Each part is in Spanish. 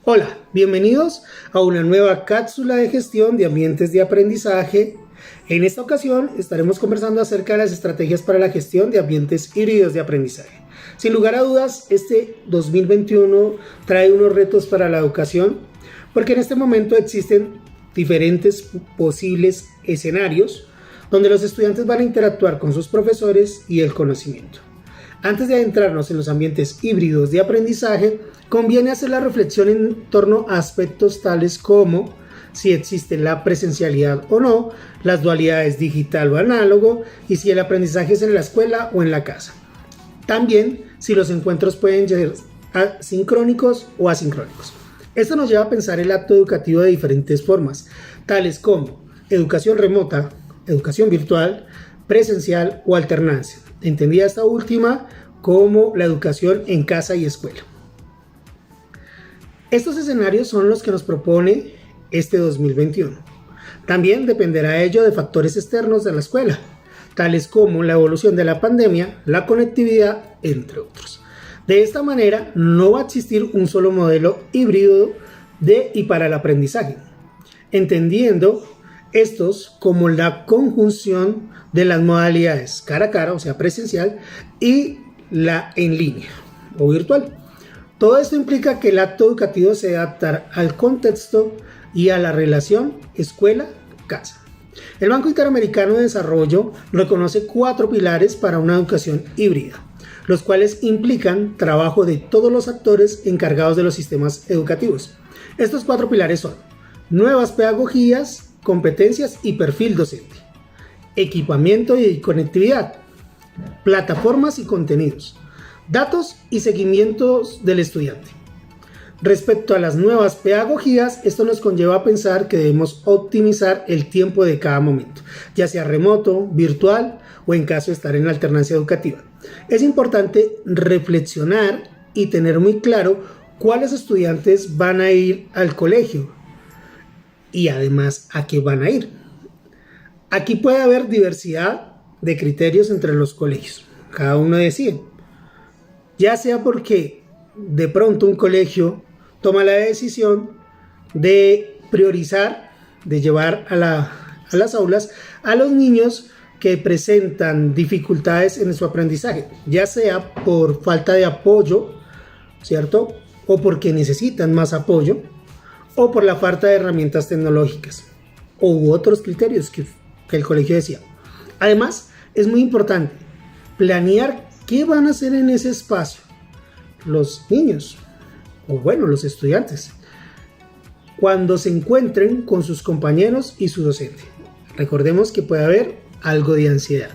Hola, bienvenidos a una nueva cápsula de gestión de ambientes de aprendizaje. En esta ocasión estaremos conversando acerca de las estrategias para la gestión de ambientes híbridos de aprendizaje. Sin lugar a dudas, este 2021 trae unos retos para la educación, porque en este momento existen diferentes posibles escenarios donde los estudiantes van a interactuar con sus profesores y el conocimiento. Antes de adentrarnos en los ambientes híbridos de aprendizaje, conviene hacer la reflexión en torno a aspectos tales como si existe la presencialidad o no, las dualidades digital o análogo y si el aprendizaje es en la escuela o en la casa. También si los encuentros pueden ser sincrónicos o asincrónicos. Esto nos lleva a pensar el acto educativo de diferentes formas, tales como educación remota, educación virtual, presencial o alternancia. Entendida esta última como la educación en casa y escuela. Estos escenarios son los que nos propone este 2021. También dependerá ello de factores externos de la escuela, tales como la evolución de la pandemia, la conectividad, entre otros. De esta manera, no va a existir un solo modelo híbrido de y para el aprendizaje, entendiendo estos como la conjunción de las modalidades cara a cara, o sea presencial, y la en línea o virtual. Todo esto implica que el acto educativo se adaptará al contexto y a la relación escuela-casa. El Banco Interamericano de Desarrollo reconoce 4 pilares para una educación híbrida, los cuales implican trabajo de todos los actores encargados de los sistemas educativos. Estos 4 pilares son nuevas pedagogías, competencias y perfil docente, equipamiento y conectividad, plataformas y contenidos, datos y seguimientos del estudiante. Respecto a las nuevas pedagogías, esto nos conlleva a pensar que debemos optimizar el tiempo de cada momento, ya sea remoto, virtual o en caso de estar en alternancia educativa. Es importante reflexionar y tener muy claro cuáles estudiantes van a ir al colegio y además a qué van a ir. Aquí puede haber diversidad de criterios entre los colegios, cada uno decide, ya sea porque de pronto un colegio toma la decisión de priorizar, de llevar a las aulas a los niños que presentan dificultades en su aprendizaje, ya sea por falta de apoyo, ¿cierto? O porque necesitan más apoyo, o por la falta de herramientas tecnológicas, u otros criterios que el colegio decía. Además, es muy importante planear qué van a hacer en ese espacio los niños, o bueno, los estudiantes, cuando se encuentren con sus compañeros y su docente. Recordemos que puede haber algo de ansiedad.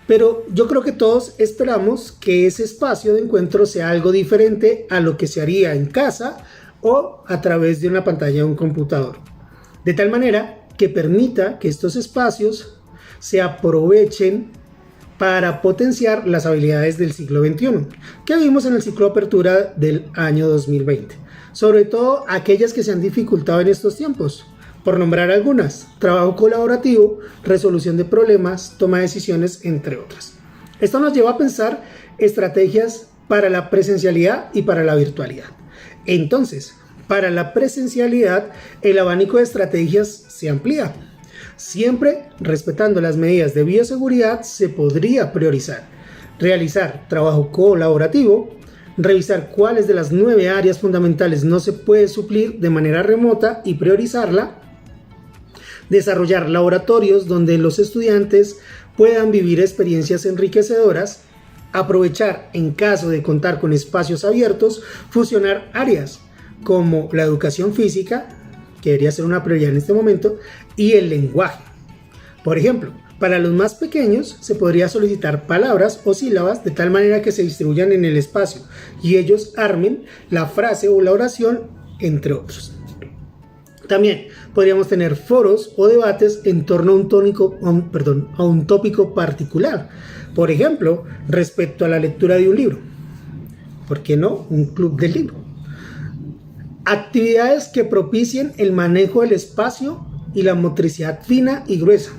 Pero yo creo que todos esperamos que ese espacio de encuentro sea algo diferente a lo que se haría en casa o a través de una pantalla de un computador, de tal manera que permita que estos espacios se aprovechen para potenciar las habilidades del siglo XXI, que vimos en el ciclo de apertura del año 2020, sobre todo aquellas que se han dificultado en estos tiempos, por nombrar algunas: trabajo colaborativo, resolución de problemas, toma de decisiones, entre otras. Esto nos lleva a pensar estrategias para la presencialidad y para la virtualidad. Entonces, para la presencialidad, el abanico de estrategias se amplía. Siempre respetando las medidas de bioseguridad, se podría priorizar, realizar trabajo colaborativo, revisar cuáles de las 9 áreas fundamentales no se puede suplir de manera remota y priorizarla, desarrollar laboratorios donde los estudiantes puedan vivir experiencias enriquecedoras, aprovechar en caso de contar con espacios abiertos, fusionar áreas como la educación física, que debería ser una prioridad en este momento, y el lenguaje. Por ejemplo, para los más pequeños se podría solicitar palabras o sílabas de tal manera que se distribuyan en el espacio y ellos armen la frase o la oración, entre otros. También podríamos tener foros o debates en torno a un tópico particular. Por ejemplo, respecto a la lectura de un libro. ¿Por qué no? Un club del libro. Actividades que propicien el manejo del espacio y la motricidad fina y gruesa.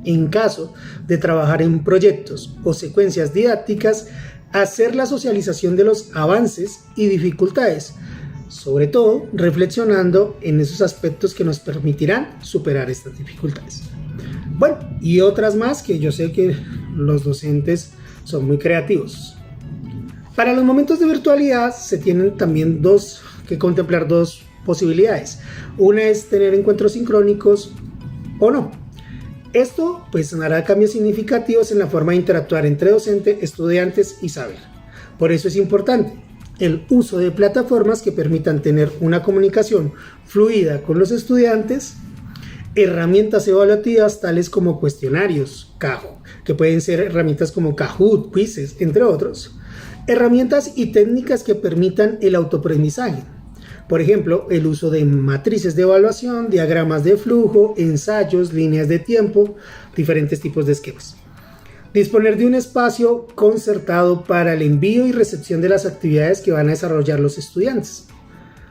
En caso de trabajar en proyectos o secuencias didácticas hacer la socialización de los avances y dificultades, sobre todo reflexionando en esos aspectos que nos permitirán superar estas dificultades. Bueno, y otras más que yo sé que los docentes son muy creativos. Para los momentos de virtualidad se tienen también que contemplar dos posibilidades. Una es tener encuentros sincrónicos o no. Esto pues hará cambios significativos en la forma de interactuar entre docente, estudiantes y saber. Por eso es importante el uso de plataformas que permitan tener una comunicación fluida con los estudiantes, herramientas evaluativas tales como cuestionarios, que pueden ser herramientas como Kahoot, quizzes, entre otros, herramientas y técnicas que permitan el autoaprendizaje. Por ejemplo, el uso de matrices de evaluación, diagramas de flujo, ensayos, líneas de tiempo, diferentes tipos de esquemas. Disponer de un espacio concertado para el envío y recepción de las actividades que van a desarrollar los estudiantes.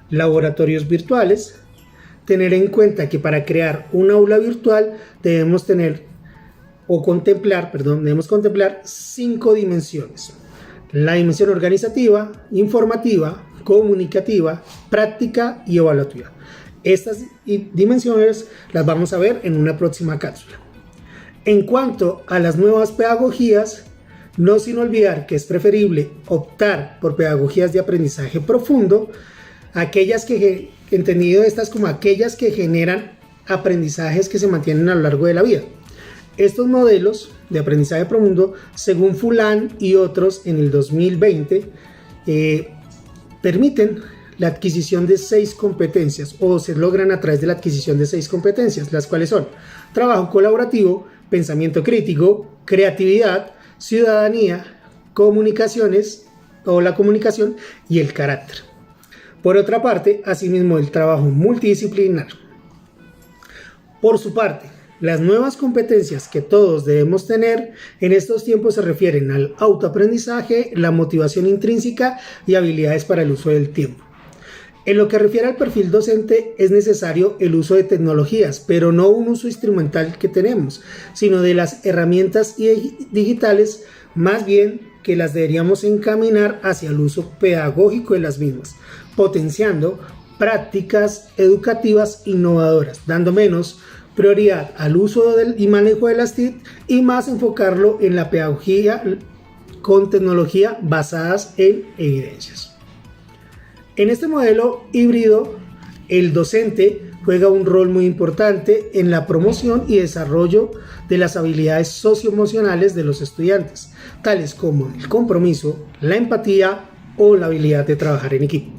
Laboratorios virtuales. Tener en cuenta que para crear un aula virtual debemos contemplar 5 dimensiones. La dimensión organizativa, informativa, comunicativa, práctica y evaluativa. Estas dimensiones las vamos a ver en una próxima cápsula. En cuanto a las nuevas pedagogías, no sin olvidar que es preferible optar por pedagogías de aprendizaje profundo, entendido estas como aquellas que generan aprendizajes que se mantienen a lo largo de la vida. Estos modelos de aprendizaje profundo, según Fulan y otros en el 2020, permiten la adquisición de 6 competencias o se logran a través de la adquisición de 6 competencias, las cuales son trabajo colaborativo, pensamiento crítico, creatividad, ciudadanía, comunicaciones o la comunicación y el carácter. Por otra parte, asimismo el trabajo multidisciplinar. Por su parte, las nuevas competencias que todos debemos tener en estos tiempos se refieren al autoaprendizaje, la motivación intrínseca y habilidades para el uso del tiempo. En lo que refiere al perfil docente es necesario el uso de tecnologías, pero no un uso instrumental que tenemos, sino de las herramientas digitales, más bien que las deberíamos encaminar hacia el uso pedagógico de las mismas, potenciando prácticas educativas innovadoras, dando menos prioridad al uso y manejo de las TIC y más enfocarlo en la pedagogía con tecnología basadas en evidencias. En este modelo híbrido, el docente juega un rol muy importante en la promoción y desarrollo de las habilidades socioemocionales de los estudiantes, tales como el compromiso, la empatía o la habilidad de trabajar en equipo.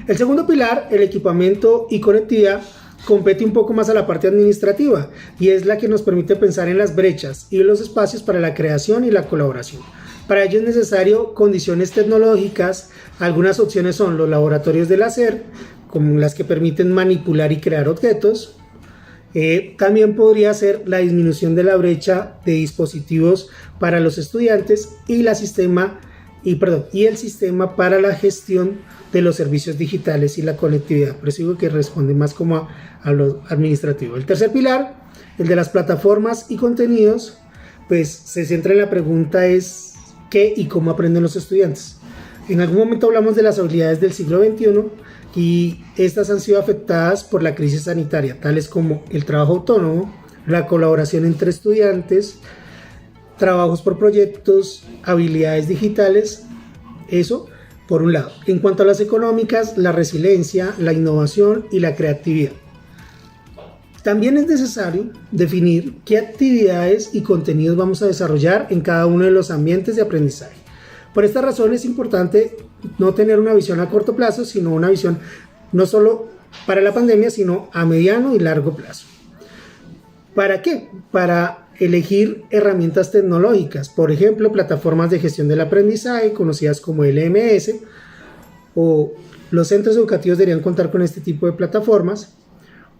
El segundo pilar, el equipamiento y conectividad, compete un poco más a la parte administrativa y es la que nos permite pensar en las brechas y los espacios para la creación y la colaboración. Para ello es necesario condiciones tecnológicas. Algunas opciones son los laboratorios del hacer, como las que permiten manipular y crear objetos. También podría ser la disminución de la brecha de dispositivos para los estudiantes y el sistema para la gestión de los servicios digitales y la conectividad. Por eso digo que responde más como a lo administrativo. El tercer pilar, el de las plataformas y contenidos, pues se centra en la pregunta es ¿qué y cómo aprenden los estudiantes? En algún momento hablamos de las habilidades del siglo XXI y estas han sido afectadas por la crisis sanitaria, tales como el trabajo autónomo, la colaboración entre estudiantes, trabajos por proyectos, habilidades digitales, eso por un lado. En cuanto a las económicas, la resiliencia, la innovación y la creatividad. También es necesario definir qué actividades y contenidos vamos a desarrollar en cada uno de los ambientes de aprendizaje. Por esta razón es importante no tener una visión a corto plazo, sino una visión no solo para la pandemia, sino a mediano y largo plazo. ¿Para qué? Para elegir herramientas tecnológicas, por ejemplo, plataformas de gestión del aprendizaje, conocidas como LMS, o los centros educativos deberían contar con este tipo de plataformas,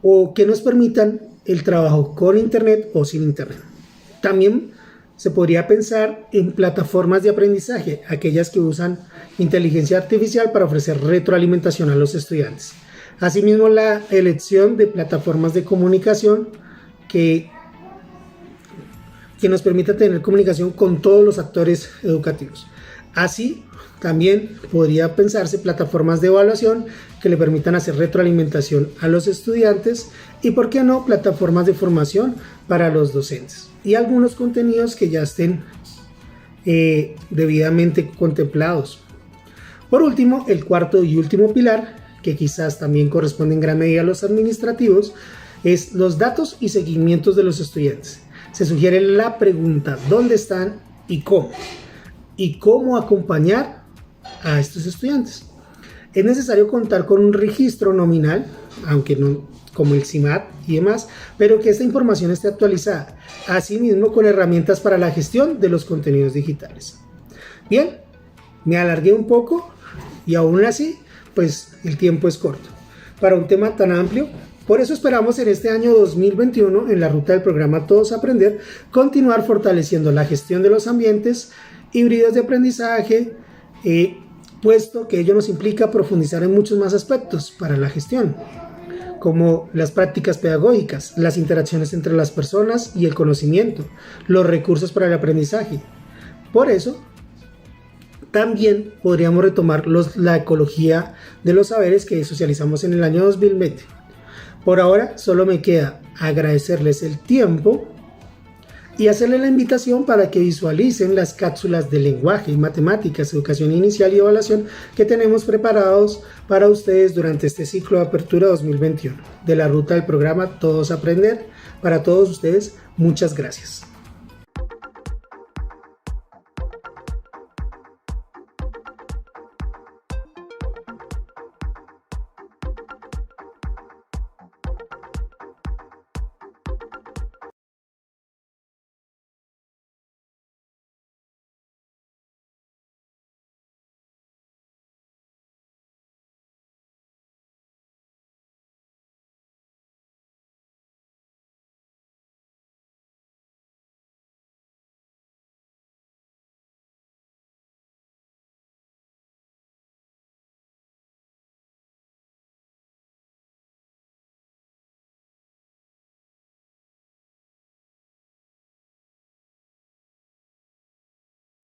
o que nos permitan el trabajo con internet o sin internet. También se podría pensar en plataformas de aprendizaje, aquellas que usan inteligencia artificial para ofrecer retroalimentación a los estudiantes. Asimismo, la elección de plataformas de comunicación que nos permita tener comunicación con todos los actores educativos. Así, también podría pensarse plataformas de evaluación que le permitan hacer retroalimentación a los estudiantes y, por qué no, plataformas de formación para los docentes y algunos contenidos que ya estén debidamente contemplados. Por último, el cuarto y último pilar, que quizás también corresponde en gran medida a los administrativos, es los datos y seguimientos de los estudiantes. Se sugiere la pregunta: ¿dónde están y cómo? Y cómo acompañar a estos estudiantes. Es necesario contar con un registro nominal, aunque no como el CIMAT y demás, pero que esta información esté actualizada, asimismo con herramientas para la gestión de los contenidos digitales. Bien, me alargué un poco y aún así, pues el tiempo es corto para un tema tan amplio. Por eso esperamos en este año 2021, en la ruta del programa Todos Aprender, continuar fortaleciendo la gestión de los ambientes híbridos de aprendizaje, puesto que ello nos implica profundizar en muchos más aspectos para la gestión, como las prácticas pedagógicas, las interacciones entre las personas y el conocimiento, los recursos para el aprendizaje. Por eso, también podríamos retomar la ecología de los saberes que socializamos en el año 2020. Por ahora, solo me queda agradecerles el tiempo y hacerles la invitación para que visualicen las cápsulas de lenguaje y matemáticas, educación inicial y evaluación que tenemos preparados para ustedes durante este ciclo de apertura 2021 de la ruta del programa Todos Aprender. Para todos ustedes, muchas gracias.